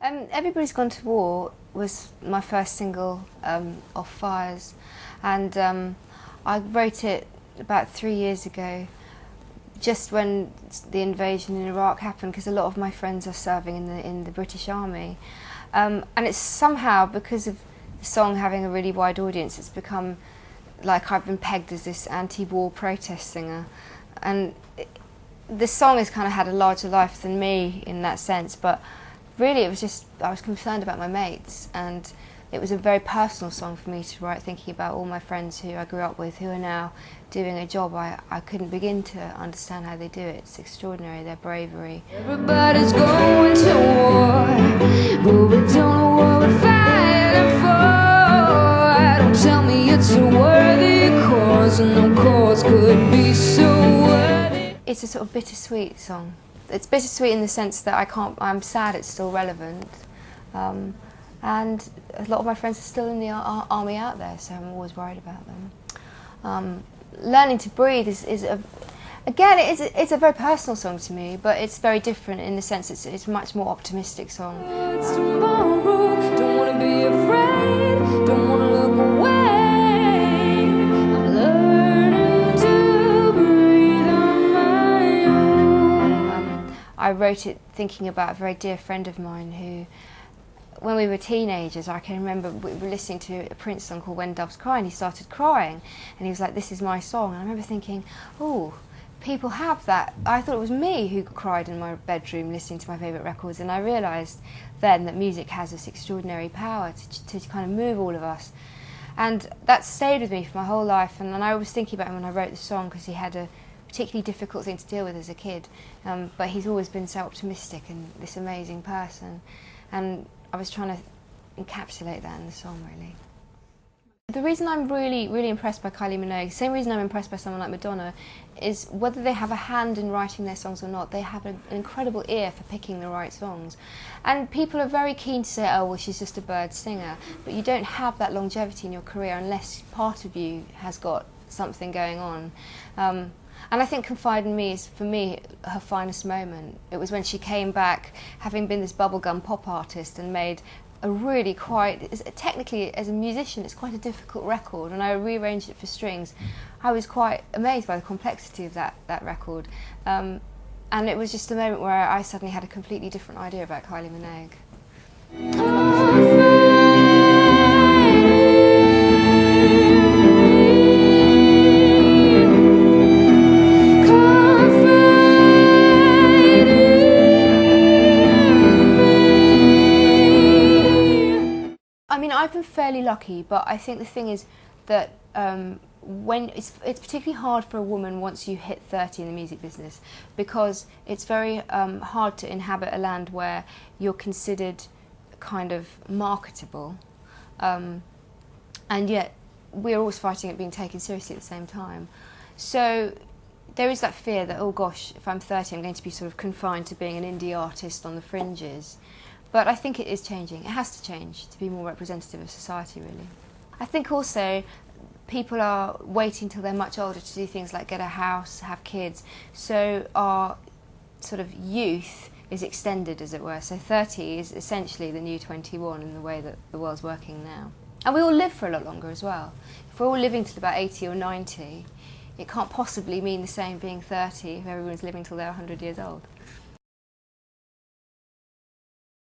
Everybody's Gone to War was my first single off Fires, and I wrote it about 3 years ago, just when the invasion in Iraq happened, because a lot of my friends are serving in the British Army, and it's somehow, because of the song having a really wide audience, it's become like I've been pegged as this anti-war protest singer, and the song has kind of had a larger life than me in that sense, but really it was just, I was concerned about my mates, and it was a very personal song for me to write, thinking about all my friends who I grew up with who are now doing a job I couldn't begin to understand how they do it. It's extraordinary, their bravery. Everybody's going to war, but we don't know what we're fighting for. Don't tell me it's a worthy cause, and no cause could be so worthy. It's a sort of bittersweet song. It's bittersweet in the sense that I'm sad it's still relevant, and a lot of my friends are still in the army out there, so I'm always worried about them. Learning to Breathe again, it's a very personal song to me, but it's very different in the sense it's a much more optimistic song. It's tomorrow, don't want to be afraid, don't want to look away. I'm learning to breathe on my own. I wrote it thinking about a very dear friend of mine who, when we were teenagers, I can remember we were listening to a Prince song called When Doves Cry, and he started crying, and he was like, "This is my song." And I remember thinking, oh, people have that. I thought it was me who cried in my bedroom listening to my favourite records, and I realised then that music has this extraordinary power to kind of move all of us. And that stayed with me for my whole life, and I was thinking about him when I wrote the song, because he had a particularly difficult thing to deal with as a kid, but he's always been so optimistic and this amazing person, and I was trying to encapsulate that in the song, really. The reason I'm really impressed by Kylie Minogue, the same reason I'm impressed by someone like Madonna, is whether they have a hand in writing their songs or not, they have an incredible ear for picking the right songs. And people are very keen to say, oh, well, she's just a bird singer, but you don't have that longevity in your career unless part of you has got something going on. And I think Confide in Me is, for me, her finest moment. It was when she came back, having been this bubblegum pop artist, and made a really technically, as a musician, it's quite a difficult record, and I rearranged it for strings. I was quite amazed by the complexity of that record. And it was just a moment where I suddenly had a completely different idea about Kylie Minogue. I mean, I've been fairly lucky, but I think the thing is that when it's particularly hard for a woman once you hit 30 in the music business, because it's very hard to inhabit a land where you're considered kind of marketable, and yet we're always fighting at being taken seriously at the same time. So there is that fear that, oh gosh, if I'm 30 I'm going to be sort of confined to being an indie artist on the fringes. But I think it is changing. It has to change to be more representative of society, really. I think also people are waiting till they're much older to do things like get a house, have kids. So our sort of youth is extended, as it were. So 30 is essentially the new 21 in the way that the world's working now. And we all live for a lot longer as well. If we're all living till about 80 or 90, it can't possibly mean the same being 30 if everyone's living till they're 100 years old.